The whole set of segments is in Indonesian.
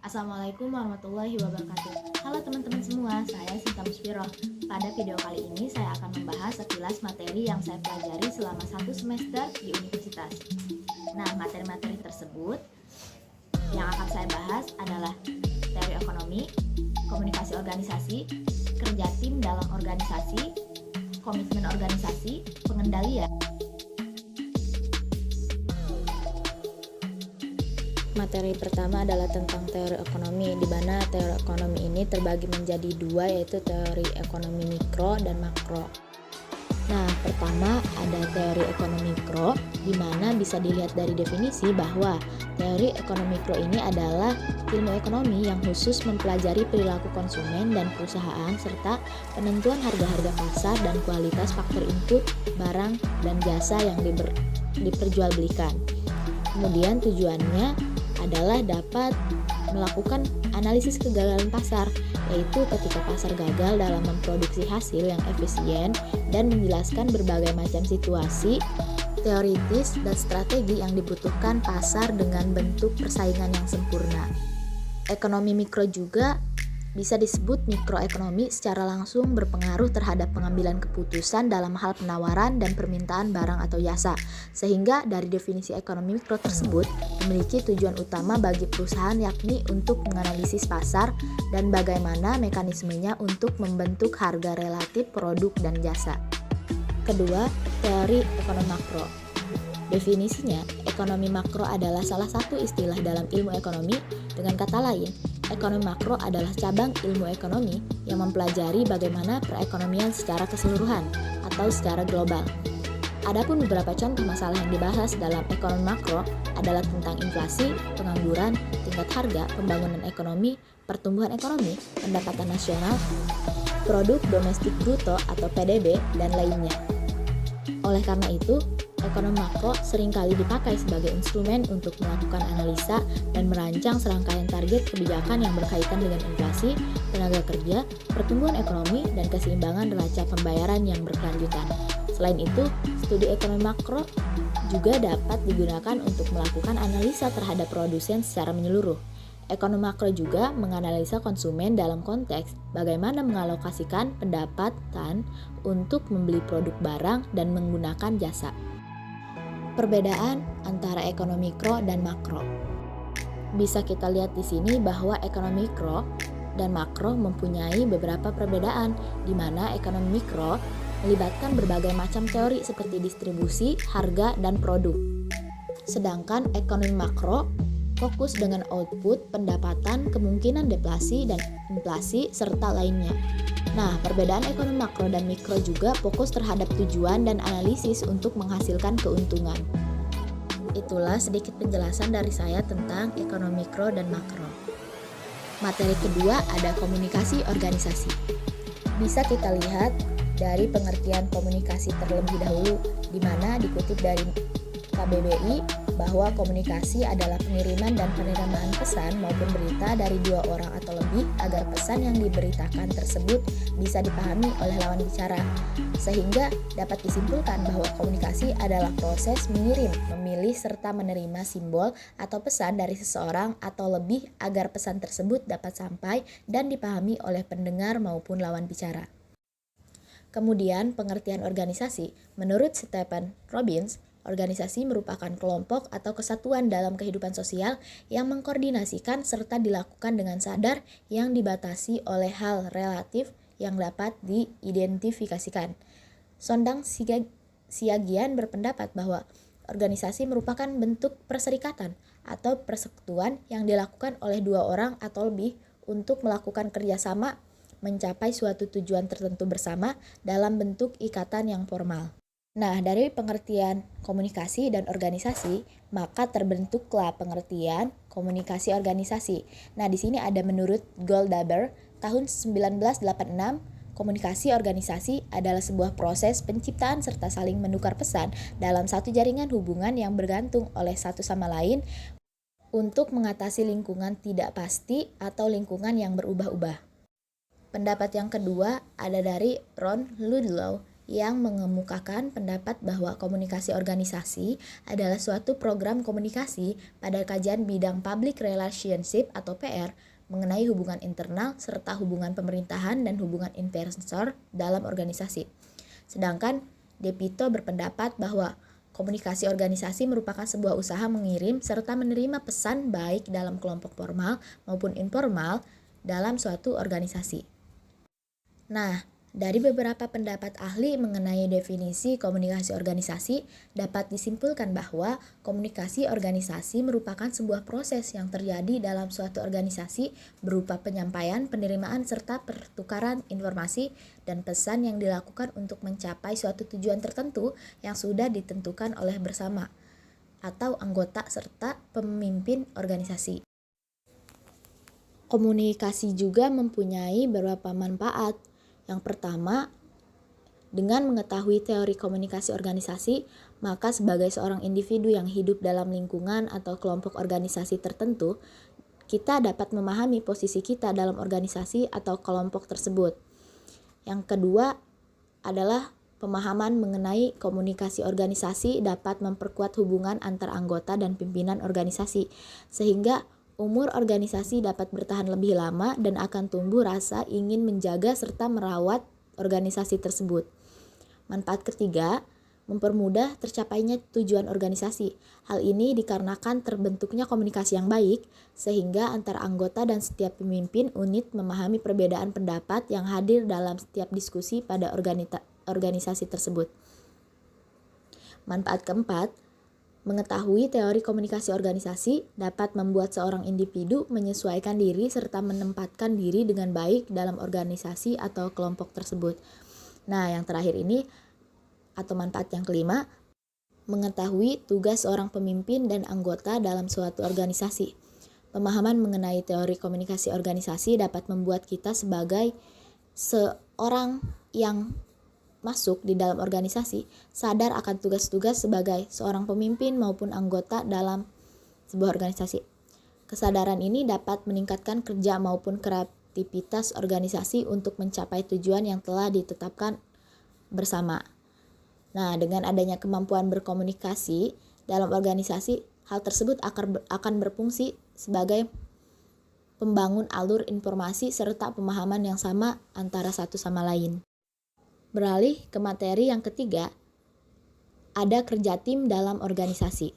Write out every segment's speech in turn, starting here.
Assalamualaikum warahmatullahi wabarakatuh. Halo teman-teman semua, saya Sinta Musfiroh. Pada video kali ini saya akan membahas sekilas materi yang saya pelajari selama 1 semester di universitas. Nah, materi-materi tersebut yang akan saya bahas adalah teori ekonomi, komunikasi organisasi, kerja tim dalam organisasi, komitmen organisasi, pengendalian. Materi pertama adalah tentang teori ekonomi, di mana teori ekonomi ini terbagi menjadi dua, yaitu teori ekonomi mikro dan makro. Nah, pertama ada teori ekonomi mikro, di mana bisa dilihat dari definisi bahwa teori ekonomi mikro ini adalah ilmu ekonomi yang khusus mempelajari perilaku konsumen dan perusahaan serta penentuan harga-harga pasar dan kualitas faktor input, barang, dan jasa yang diperjualbelikan. Kemudian tujuannya adalah dapat melakukan analisis kegagalan pasar, yaitu ketika pasar gagal dalam memproduksi hasil yang efisien dan menjelaskan berbagai macam situasi teoritis dan strategi yang dibutuhkan pasar dengan bentuk persaingan yang sempurna. Ekonomi mikro juga bisa disebut mikroekonomi secara langsung berpengaruh terhadap pengambilan keputusan dalam hal penawaran dan permintaan barang atau jasa, sehingga dari definisi ekonomi mikro tersebut memiliki tujuan utama bagi perusahaan, yakni untuk menganalisis pasar dan bagaimana mekanismenya untuk membentuk harga relatif produk dan jasa. Kedua, teori ekonomi makro. Definisinya, ekonomi makro adalah salah satu istilah dalam ilmu ekonomi. Dengan kata lain, ekonomi makro adalah cabang ilmu ekonomi yang mempelajari bagaimana perekonomian secara keseluruhan atau secara global. Adapun beberapa contoh masalah yang dibahas dalam ekonomi makro adalah tentang inflasi, pengangguran, tingkat harga, pembangunan ekonomi, pertumbuhan ekonomi, pendapatan nasional, produk domestik bruto atau PDB, dan lainnya. Oleh karena itu, ekonomi makro seringkali dipakai sebagai instrumen untuk melakukan analisa dan merancang serangkaian target kebijakan yang berkaitan dengan inflasi, tenaga kerja, pertumbuhan ekonomi, dan keseimbangan neraca pembayaran yang berkelanjutan. Selain itu, studi ekonomi makro juga dapat digunakan untuk melakukan analisa terhadap produsen secara menyeluruh. Ekonomi makro juga menganalisa konsumen dalam konteks bagaimana mengalokasikan pendapatan untuk membeli produk barang dan menggunakan jasa. Perbedaan antara ekonomi mikro dan makro. Bisa kita lihat di sini bahwa ekonomi mikro dan makro mempunyai beberapa perbedaan, di mana ekonomi mikro melibatkan berbagai macam teori seperti distribusi, harga, dan produk. Sedangkan ekonomi makro fokus dengan output, pendapatan, kemungkinan deflasi dan inflasi, serta lainnya. Nah, perbedaan ekonomi makro dan mikro juga fokus terhadap tujuan dan analisis untuk menghasilkan keuntungan. Itulah sedikit penjelasan dari saya tentang ekonomi mikro dan makro. Materi kedua ada komunikasi organisasi. Bisa kita lihat dari pengertian komunikasi terlebih dahulu, di mana dikutip dari KBBI bahwa komunikasi adalah pengiriman dan penerimaan pesan maupun berita dari dua orang atau lebih agar pesan yang diberitakan tersebut bisa dipahami oleh lawan bicara, sehingga dapat disimpulkan bahwa komunikasi adalah proses mengirim, memilih, serta menerima simbol atau pesan dari seseorang atau lebih agar pesan tersebut dapat sampai dan dipahami oleh pendengar maupun lawan bicara. Kemudian pengertian organisasi, menurut Stephen Robbins, organisasi merupakan kelompok atau kesatuan dalam kehidupan sosial yang mengkoordinasikan serta dilakukan dengan sadar yang dibatasi oleh hal relatif yang dapat diidentifikasikan. Sondang Siagian berpendapat bahwa organisasi merupakan bentuk perserikatan atau persekutuan yang dilakukan oleh dua orang atau lebih untuk melakukan kerjasama mencapai suatu tujuan tertentu bersama dalam bentuk ikatan yang formal. Nah, dari pengertian komunikasi dan organisasi, maka terbentuklah pengertian komunikasi organisasi. Nah, di sini ada menurut Goldhaber tahun 1986, komunikasi organisasi adalah sebuah proses penciptaan serta saling menukar pesan dalam satu jaringan hubungan yang bergantung oleh satu sama lain untuk mengatasi lingkungan tidak pasti atau lingkungan yang berubah-ubah. Pendapat yang kedua ada dari Ron Ludlow, yang mengemukakan pendapat bahwa komunikasi organisasi adalah suatu program komunikasi pada kajian bidang public relationship atau PR mengenai hubungan internal serta hubungan pemerintahan dan hubungan investor dalam organisasi. Sedangkan De Pito berpendapat bahwa komunikasi organisasi merupakan sebuah usaha mengirim serta menerima pesan baik dalam kelompok formal maupun informal dalam suatu organisasi. Nah, dari beberapa pendapat ahli mengenai definisi komunikasi organisasi, dapat disimpulkan bahwa komunikasi organisasi merupakan sebuah proses yang terjadi dalam suatu organisasi berupa penyampaian, penerimaan, serta pertukaran informasi dan pesan yang dilakukan untuk mencapai suatu tujuan tertentu yang sudah ditentukan oleh bersama atau anggota serta pemimpin organisasi. Komunikasi juga mempunyai beberapa manfaat. Yang pertama, dengan mengetahui teori komunikasi organisasi, maka sebagai seorang individu yang hidup dalam lingkungan atau kelompok organisasi tertentu, kita dapat memahami posisi kita dalam organisasi atau kelompok tersebut. Yang kedua adalah pemahaman mengenai komunikasi organisasi dapat memperkuat hubungan antar anggota dan pimpinan organisasi, sehingga umur organisasi dapat bertahan lebih lama dan akan tumbuh rasa ingin menjaga serta merawat organisasi tersebut. Manfaat ketiga, mempermudah tercapainya tujuan organisasi. Hal ini dikarenakan terbentuknya komunikasi yang baik, sehingga antar anggota dan setiap pemimpin unit memahami perbedaan pendapat yang hadir dalam setiap diskusi pada organisasi tersebut. Manfaat keempat, mengetahui teori komunikasi organisasi dapat membuat seorang individu menyesuaikan diri serta menempatkan diri dengan baik dalam organisasi atau kelompok tersebut. Nah, yang terakhir ini atau manfaat yang kelima, mengetahui tugas seorang pemimpin dan anggota dalam suatu organisasi. Pemahaman mengenai teori komunikasi organisasi dapat membuat kita sebagai seorang yang masuk di dalam organisasi sadar akan tugas-tugas sebagai seorang pemimpin maupun anggota dalam sebuah organisasi. Kesadaran ini dapat meningkatkan kerja maupun kreativitas organisasi untuk mencapai tujuan yang telah ditetapkan bersama. Nah, dengan adanya kemampuan berkomunikasi dalam organisasi, hal tersebut akan berfungsi sebagai pembangun alur informasi serta pemahaman yang sama antara satu sama lain. Beralih ke materi yang ketiga, ada kerja tim dalam organisasi.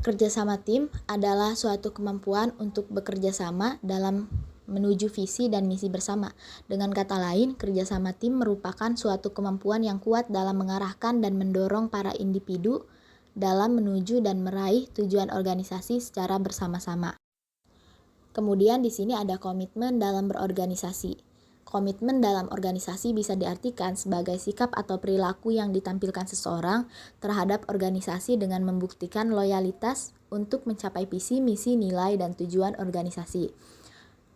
Kerjasama tim adalah suatu kemampuan untuk bekerja sama dalam menuju visi dan misi bersama. Dengan kata lain, kerjasama tim merupakan suatu kemampuan yang kuat dalam mengarahkan dan mendorong para individu dalam menuju dan meraih tujuan organisasi secara bersama-sama. Kemudian di sini ada komitmen dalam berorganisasi. Komitmen dalam organisasi bisa diartikan sebagai sikap atau perilaku yang ditampilkan seseorang terhadap organisasi dengan membuktikan loyalitas untuk mencapai visi, misi, nilai, dan tujuan organisasi.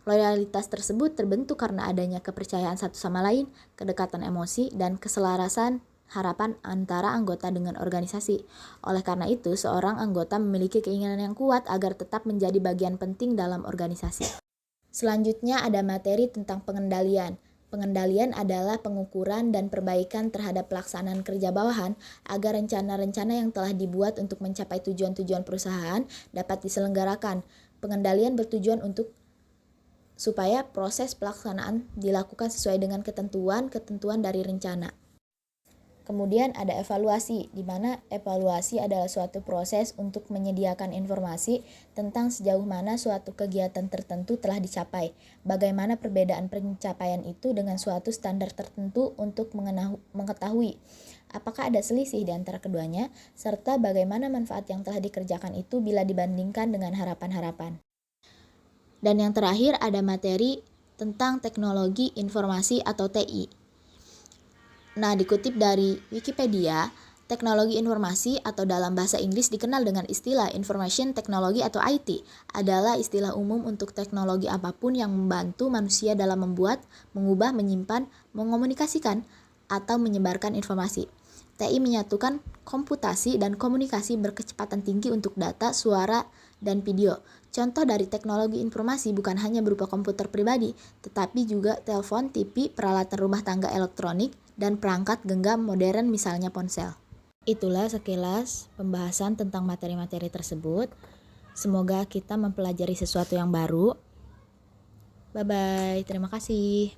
Loyalitas tersebut terbentuk karena adanya kepercayaan satu sama lain, kedekatan emosi, dan keselarasan harapan antara anggota dengan organisasi. Oleh karena itu, seorang anggota memiliki keinginan yang kuat agar tetap menjadi bagian penting dalam organisasi. Selanjutnya ada materi tentang pengendalian. Pengendalian adalah pengukuran dan perbaikan terhadap pelaksanaan kerja bawahan agar rencana-rencana yang telah dibuat untuk mencapai tujuan-tujuan perusahaan dapat diselenggarakan. Pengendalian bertujuan supaya proses pelaksanaan dilakukan sesuai dengan ketentuan dari rencana. Kemudian ada evaluasi, di mana evaluasi adalah suatu proses untuk menyediakan informasi tentang sejauh mana suatu kegiatan tertentu telah dicapai, bagaimana perbedaan pencapaian itu dengan suatu standar tertentu untuk mengetahui apakah ada selisih di antara keduanya, serta bagaimana manfaat yang telah dikerjakan itu bila dibandingkan dengan harapan-harapan. Dan yang terakhir ada materi tentang teknologi informasi atau TI. Nah, dikutip dari Wikipedia, teknologi informasi atau dalam bahasa Inggris dikenal dengan istilah Information Technology atau IT, adalah istilah umum untuk teknologi apapun yang membantu manusia dalam membuat, mengubah, menyimpan, mengomunikasikan, atau menyebarkan informasi. TI menyatukan komputasi dan komunikasi berkecepatan tinggi untuk data, suara, dan video. Contoh dari teknologi informasi bukan hanya berupa komputer pribadi, tetapi juga telepon, TV, peralatan rumah tangga elektronik, dan perangkat genggam modern misalnya ponsel. Itulah sekilas pembahasan tentang materi-materi tersebut. Semoga kita mempelajari sesuatu yang baru. Bye-bye, terima kasih.